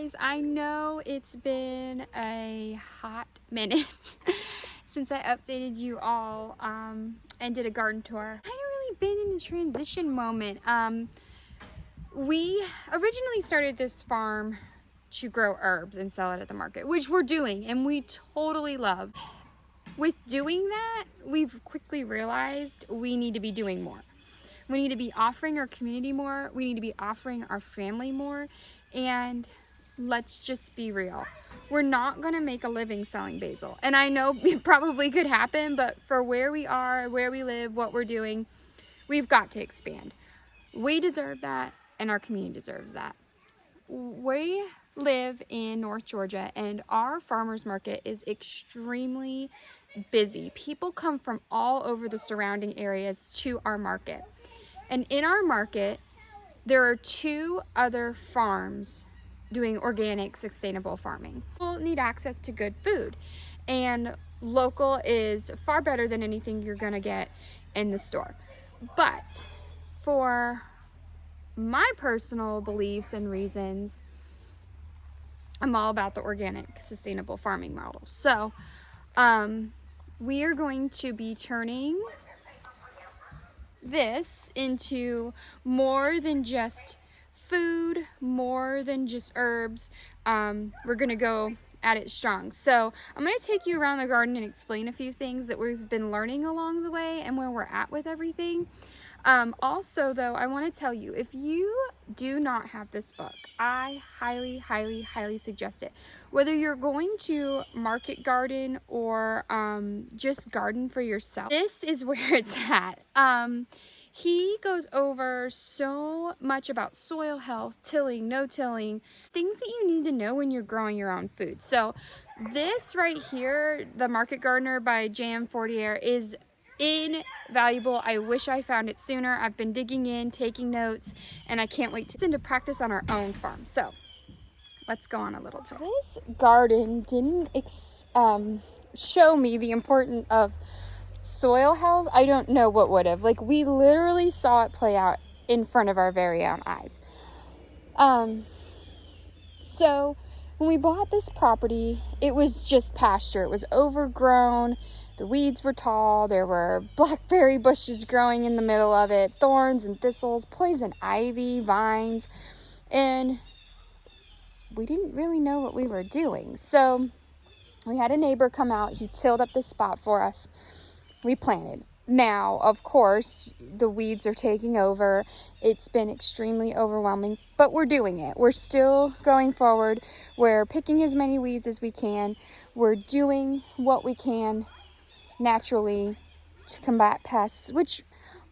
guys, I know it's been a hot minute since I updated you all and did a garden tour. I've really been in a transition moment. We originally started this farm to grow herbs and sell it at the market, which we're doing and we totally love. With doing that, we've quickly realized we need to be doing more. We need to be offering our community more. We need to be offering our family more. And let's just be real. We're not going to make a living selling basil. And I know it probably could happen, but for where we are, where we live, what we're doing, we've got to expand. We deserve that, and our community deserves that. We live in North Georgia, and our farmers market is extremely busy. People come from all over the surrounding areas to our market. And in our market, there are 2 other farms doing organic, sustainable farming. People need access to good food, and local is far better than anything you're gonna get in the store. But for my personal beliefs and reasons, I'm all about the organic, sustainable farming model. So we are going to be turning this into more than just food, more than just herbs. We're gonna go at it strong. So I'm gonna take you around the garden and explain a few things that we've been learning along the way and where we're at with everything. Also though, I want to tell you, if you do not have this book, I highly, highly, highly suggest it. Whether you're going to market garden or just garden for yourself, this is where it's at. He goes over so much about soil health, tilling, no tilling, things that you need to know when you're growing your own food. So this right here, The Market Gardener by J.M. Fortier, is invaluable. I wish I found it sooner. I've been digging in, taking notes, and I can't wait to put into practice on our own farm. So let's go on a little tour. This garden didn't show me the importance of soil health. I don't know what would have. Like, we literally saw it play out in front of our very own eyes. So when we bought this property, it was just pasture. It was overgrown. The weeds were tall. There were blackberry bushes growing in the middle of it, thorns and thistles, poison ivy, vines, and we didn't really know what we were doing. So we had a neighbor come out. He tilled up this spot for us. We planted. Now, of course, the weeds are taking over. It's been extremely overwhelming, but we're doing it. We're still going forward. We're picking as many weeds as we can. We're doing what we can naturally to combat pests, which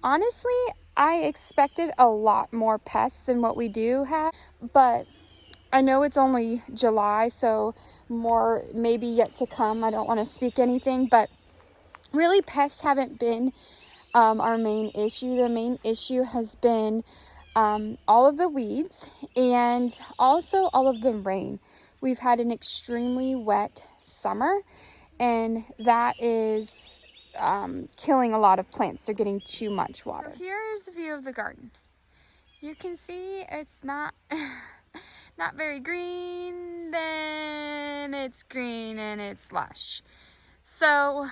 honestly, I expected a lot more pests than what we do have, but I know it's only July, so more maybe yet to come. I don't want to speak anything, but really pests haven't been our main issue. The main issue has been all of the weeds and also all of the rain. We've had an extremely wet summer, and that is killing a lot of plants. They're getting too much water. So here's a view of the garden. You can see it's not not very green, then it's green and it's lush. So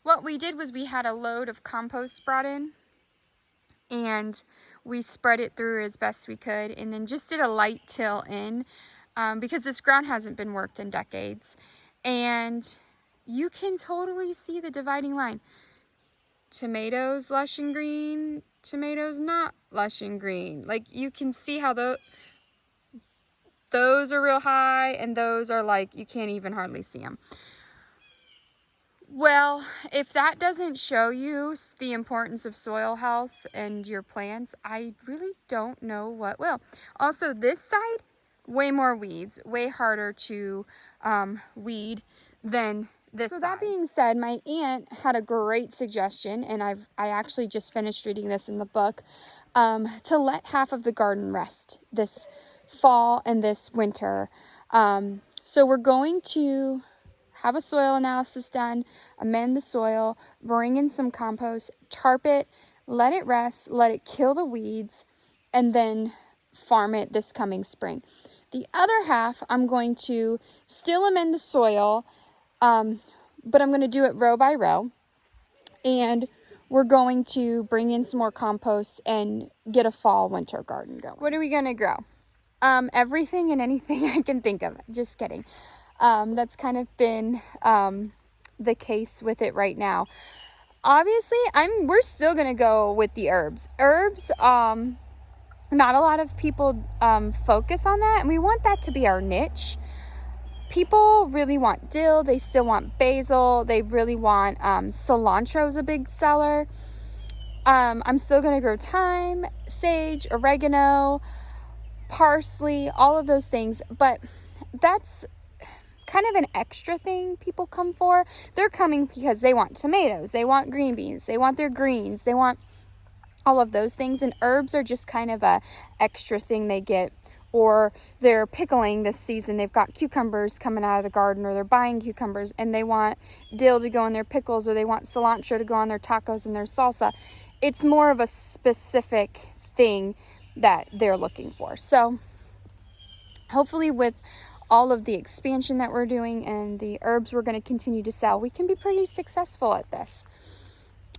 what we did was we had a load of compost brought in, and we spread it through as best we could, and then just did a light till in because this ground hasn't been worked in decades. And you can totally see the dividing line. Tomatoes lush and green, tomatoes not lush and green. Like, you can see how those are real high and those are like, you can't even hardly see them. Well, if that doesn't show you the importance of soil health and your plants, I really don't know what will. Also, this side, way more weeds, way harder to weed than this side. So that being said, my aunt had a great suggestion, and I actually just finished reading this in the book, to let half of the garden rest this fall and this winter. So we're going to have a soil analysis done, amend the soil, bring in some compost, tarp it, let it rest, let it kill the weeds, and then farm it this coming spring. The other half, I'm going to still amend the soil, but I'm going to do it row by row. And we're going to bring in some more compost and get a fall winter garden going. What are we going to grow? Everything and anything I can think of. Just kidding. That's kind of been the case with it right now. Obviously, we're still going to go with the herbs. Herbs, not a lot of people focus on that, and we want that to be our niche. People really want dill, they still want basil, they really want cilantro is a big seller. I'm still going to grow thyme, sage, oregano, parsley, all of those things, but that's kind of an extra thing people come for. They're coming because they want tomatoes, they want green beans, they want their greens, they want all of those things, and herbs are just kind of a extra thing they get. Or they're pickling this season, they've got cucumbers coming out of the garden, or they're buying cucumbers and they want dill to go in their pickles, or they want cilantro to go on their tacos and their salsa. It's more of a specific thing that they're looking for. So hopefully with all of the expansion that we're doing and the herbs we're going to continue to sell, we can be pretty successful at this.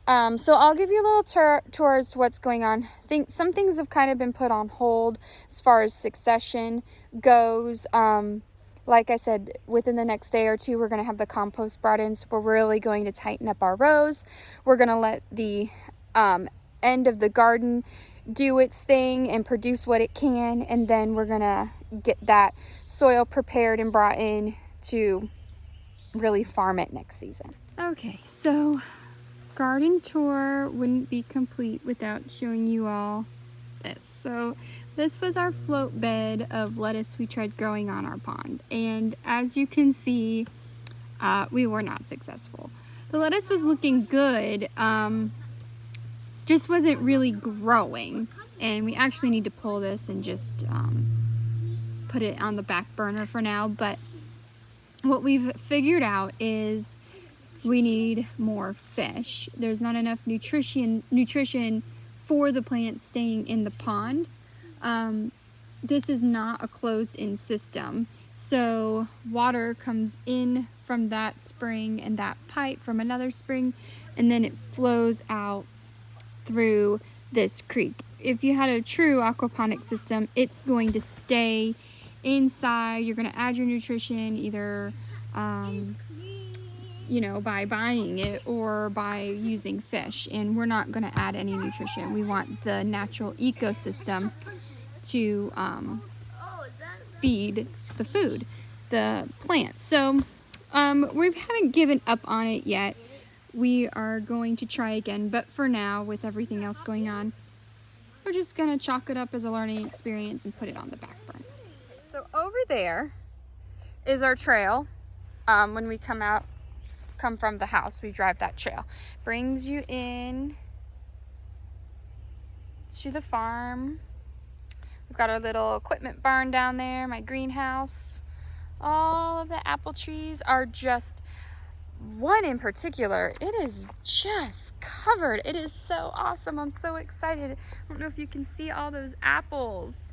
So I'll give you a little tour as to what's going on. Some things have kind of been put on hold as far as succession goes. Like I said, within the next day or two, we're going to have the compost brought in. So we're really going to tighten up our rows. We're going to let the end of the garden do its thing and produce what it can. And then we're going to get that soil prepared and brought in to really farm it next season. Okay, so garden tour wouldn't be complete without showing you all this. So this was our float bed of lettuce we tried growing on our pond, and as you can see, we were not successful. The lettuce was looking good, just wasn't really growing, and we actually need to pull this and just put it on the back burner for now. But what we've figured out is we need more fish. There's not enough nutrition for the plants staying in the pond. This is not a closed-in system, so water comes in from that spring and that pipe from another spring, and then it flows out through this creek. If you had a true aquaponics system, it's going to stay inside. You're going to add your nutrition either by buying it or by using fish, and we're not going to add any nutrition. We want the natural ecosystem to feed the plants. So we haven't given up on it yet. We are going to try again, but for now, with everything else going on, we're just going to chalk it up as a learning experience and put it on the back burner. So over there is our trail. When we come from the house, we drive that trail. Brings you in to the farm. We've got our little equipment barn down there, my greenhouse. All of the apple trees are just, one in particular, it is just covered. It is so awesome. I'm so excited. I don't know if you can see all those apples.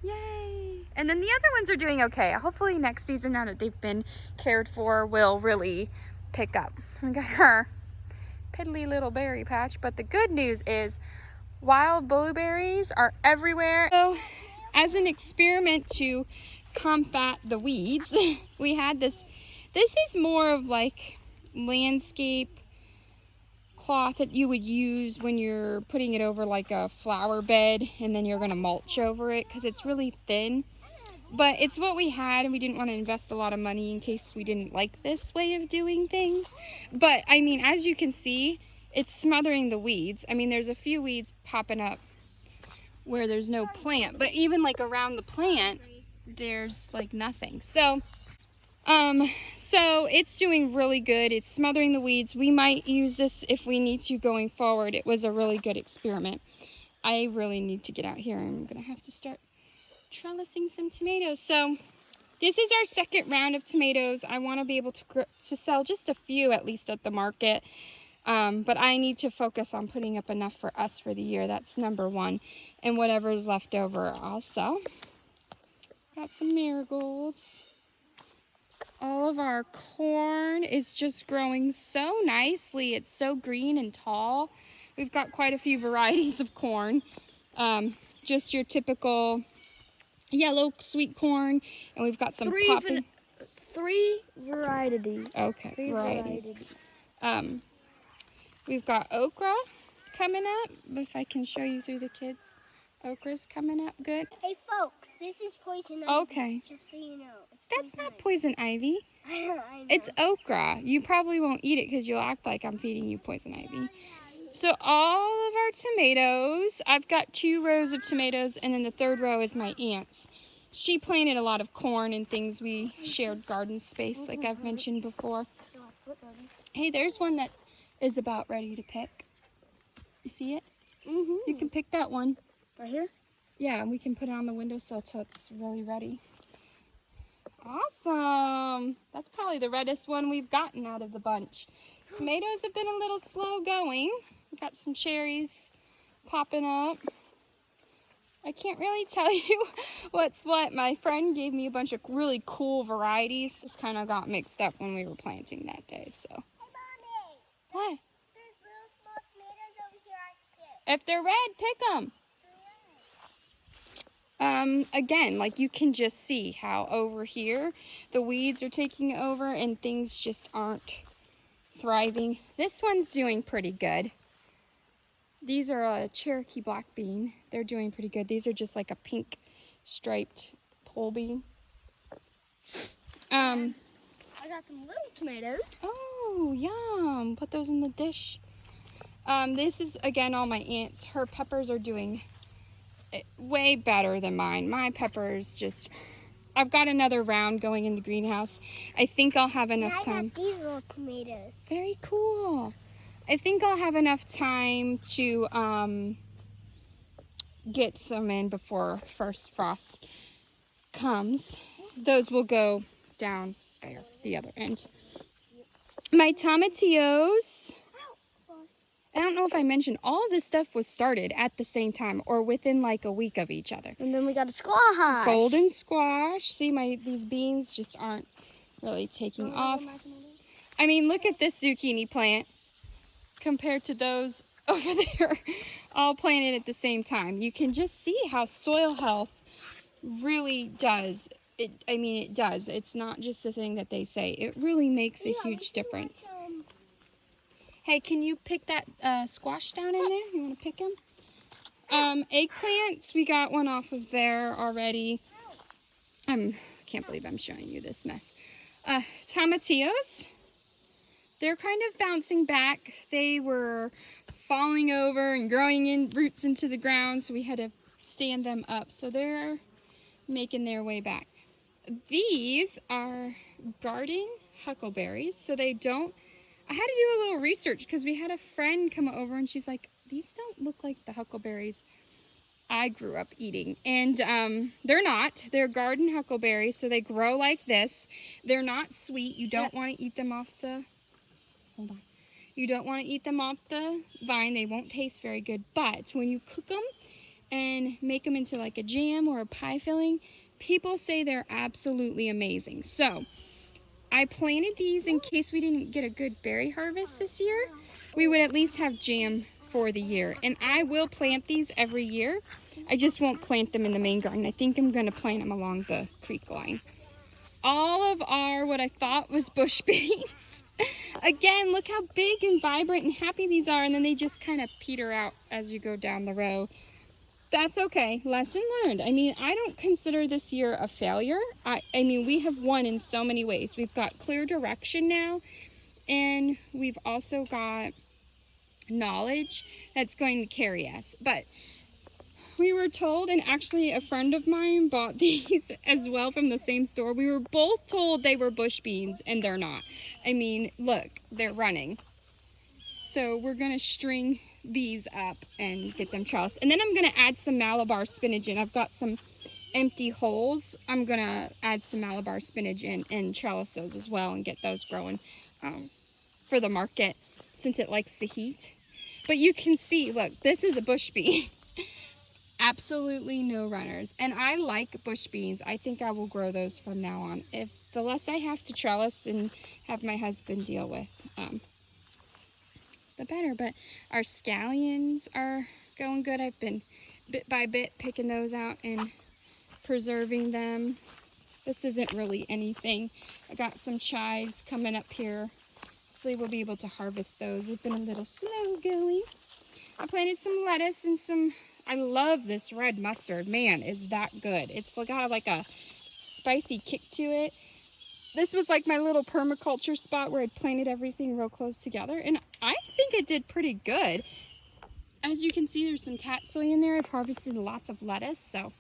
Yay! And then the other ones are doing okay. Hopefully next season, now that they've been cared for, will really pick up. We got our piddly little berry patch, but the good news is wild blueberries are everywhere. So as an experiment to combat the weeds, we had this is more of like landscape cloth that you would use when you're putting it over like a flower bed, and then you're going to mulch over it because it's really thin. But it's what we had, and we didn't want to invest a lot of money in case we didn't like this way of doing things. But I mean, as you can see, it's smothering the weeds. I mean, there's a few weeds popping up where there's no plant, but even like around the plant, there's like nothing. So it's doing really good. It's smothering the weeds. We might use this if we need to going forward. It was a really good experiment. I really need to get out here. I'm gonna have to start trellising some tomatoes. So this is our second round of tomatoes. I want to be able to sell just a few at least at the market, but I need to focus on putting up enough for us for the year. That's number one. and whatever's left over I'll sell. Got some marigolds. All of our corn is just growing so nicely. It's so green and tall. We've got quite a few varieties of corn. Just your typical yellow sweet corn, and we've got some popping. Three varieties. Okay, Three varieties. We've got okra coming up. If I can show you through the kids. Okra's coming up good. Hey folks, this is poison ivy. Okay. Just so you know. That's not poison ivy. I know. It's okra. You probably won't eat it because you'll act like I'm feeding you poison ivy. So all of our tomatoes, I've got 2 rows of tomatoes, and then the 3rd row is my aunt's. She planted a lot of corn and things. We shared garden space like I've mentioned before. Hey, there's one that is about ready to pick. You see it? Mm-hmm. You can pick that one. Right here? Yeah, and we can put it on the windowsill till it's really ready. Awesome. That's probably the reddest one we've gotten out of the bunch. Tomatoes have been a little slow going. We've got some cherries popping up. I can't really tell you what's what. My friend gave me a bunch of really cool varieties. Just kind of got mixed up when we were planting that day, so. Hey, Mommy. What? There's little small tomatoes over here I can get. If they're red, pick them. Again, like you can just see how over here the weeds are taking over and things just aren't thriving. This one's doing pretty good. These are a Cherokee black bean. They're doing pretty good. These are just like a pink striped pole bean. I got some little tomatoes. Oh, yum. Put those in the dish. This is, again, all my aunt's. Her peppers are doing way better than mine. My peppers just, I've got another round going in the greenhouse. I think I'll have enough time. I got these little tomatoes. Very cool. I think I'll have enough time to get some in before first frost comes. Those will go down there, the other end. My tomatillos, I don't know if I mentioned, all of this stuff was started at the same time or within like a week of each other. And then we got a squash. Golden squash. See, these beans just aren't really taking off. I mean, look at this zucchini plant compared to those over there, all planted at the same time. You can just see how soil health really does. It does. It's not just a thing that they say. It really makes a huge difference. Hey, can you pick that squash down in there? You want to pick them? Eggplants, we got one off of there already. I can't believe I'm showing you this mess. Tomatillos, they're kind of bouncing back. They were falling over and growing in roots into the ground, so we had to stand them up. So they're making their way back. These are garden huckleberries, so they don't. I had to do a little research because we had a friend come over and she's like, these don't look like the huckleberries I grew up eating. And they're not. They're garden huckleberries, so they grow like this. They're not sweet. You don't want to eat them off the, hold on. You don't want to eat them off the vine. They won't taste very good. But when you cook them and make them into like a jam or a pie filling, people say they're absolutely amazing. So I planted these in case we didn't get a good berry harvest this year. We would at least have jam for the year. And I will plant these every year. I just won't plant them in the main garden. I think I'm going to plant them along the creek line. All of our, what I thought was bush beans. Again, look how big and vibrant and happy these are. And then they just kind of peter out as you go down the row. That's okay. Lesson learned. I mean, I don't consider this year a failure. I mean, we have won in so many ways. We've got clear direction now, and we've also got knowledge that's going to carry us. But we were told, and actually a friend of mine bought these as well from the same store. We were both told they were bush beans, and they're not. I mean, look, they're running. So we're going to string these up and get them trellised. And then I'm going to add some Malabar spinach in. I've got some empty holes. I'm going to add some Malabar spinach in and trellis those as well and get those growing for the market since it likes the heat. But you can see, look, this is a bush bee. absolutely no runners. And I like bush beans. I think I will grow those from now on. If the less I have to trellis and have my husband deal with, the better. But our scallions are going good. I've been bit by bit picking those out and preserving them. This isn't really anything. I got some chives coming up here. Hopefully we'll be able to harvest those. They've been a little slow going. I planted some lettuce and some, I love this red mustard. Man, is that good. It's got like a spicy kick to it. This was like my little permaculture spot where I'd planted everything real close together, and I think it did pretty good. As you can see, there's some tatsoi in there. I've harvested lots of lettuce, so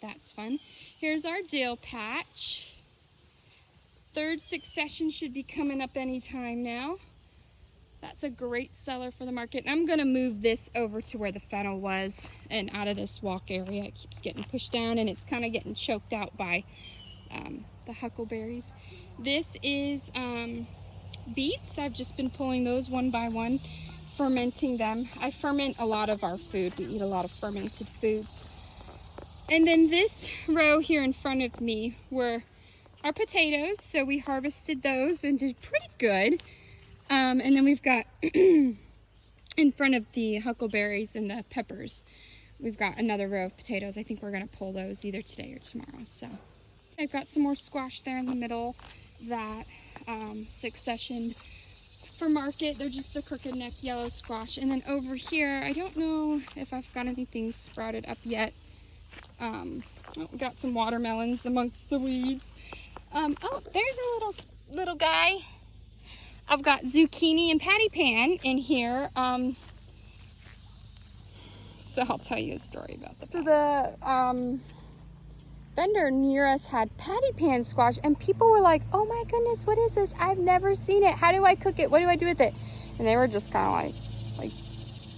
that's fun. Here's our dill patch. Third succession should be coming up anytime now. That's a great seller for the market. And I'm gonna move this over to where the fennel was and out of this walk area. It keeps getting pushed down and it's kind of getting choked out by the huckleberries. This is beets. I've just been pulling those one by one, fermenting them. I ferment a lot of our food. We eat a lot of fermented foods. And then this row here in front of me were our potatoes. So we harvested those and did pretty good. And then we've got in front of the huckleberries and the peppers, we've got another row of potatoes. I think we're gonna pull those either today or tomorrow. So I've got some more squash there in the middle that successioned for market. They're just a crooked neck yellow squash. And then over here, I don't know if I've got anything sprouted up yet. We got some watermelons amongst the weeds. Oh, there's a little guy. I've got zucchini and patty pan in here. So I'll tell you a story about that. So the vendor near us had patty pan squash, and people were like, "Oh my goodness, what is this? I've never seen it. How do I cook it? What do I do with it?" And they were just kind of like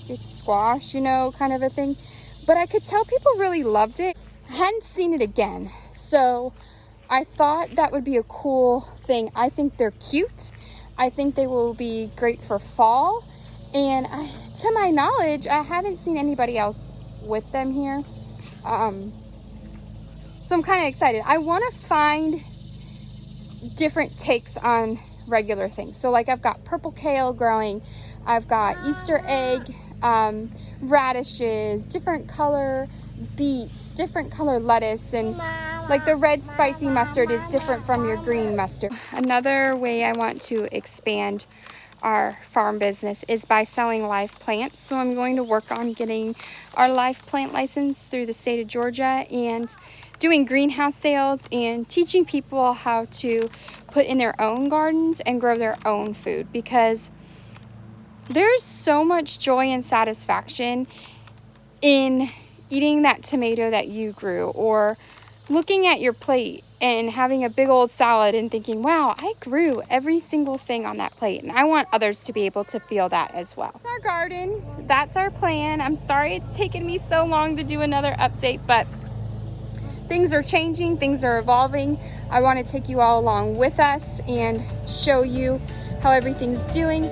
it's squash, you know, kind of a thing. But I could tell people really loved it. I hadn't seen it again, so I thought that would be a cool thing. I think they're cute. I think they will be great for fall. And to my knowledge, I haven't seen anybody else with them here. So I'm kind of excited. I want to find different takes on regular things. So like I've got purple kale growing. I've got Easter egg, radishes, different color beets, different color lettuce, and like the red spicy mustard is different from your green mustard. Another way I want to expand our farm business is by selling live plants. So I'm going to work on getting our live plant license through the state of Georgia and doing greenhouse sales and teaching people how to put in their own gardens and grow their own food, because there's so much joy and satisfaction in eating that tomato that you grew, or looking at your plate and having a big old salad and thinking, wow, I grew every single thing on that plate. And I want others to be able to feel that as well. That's our garden. That's our plan. I'm sorry it's taken me so long to do another update, but things are changing, things are evolving. I want to take you all along with us and show you how everything's doing.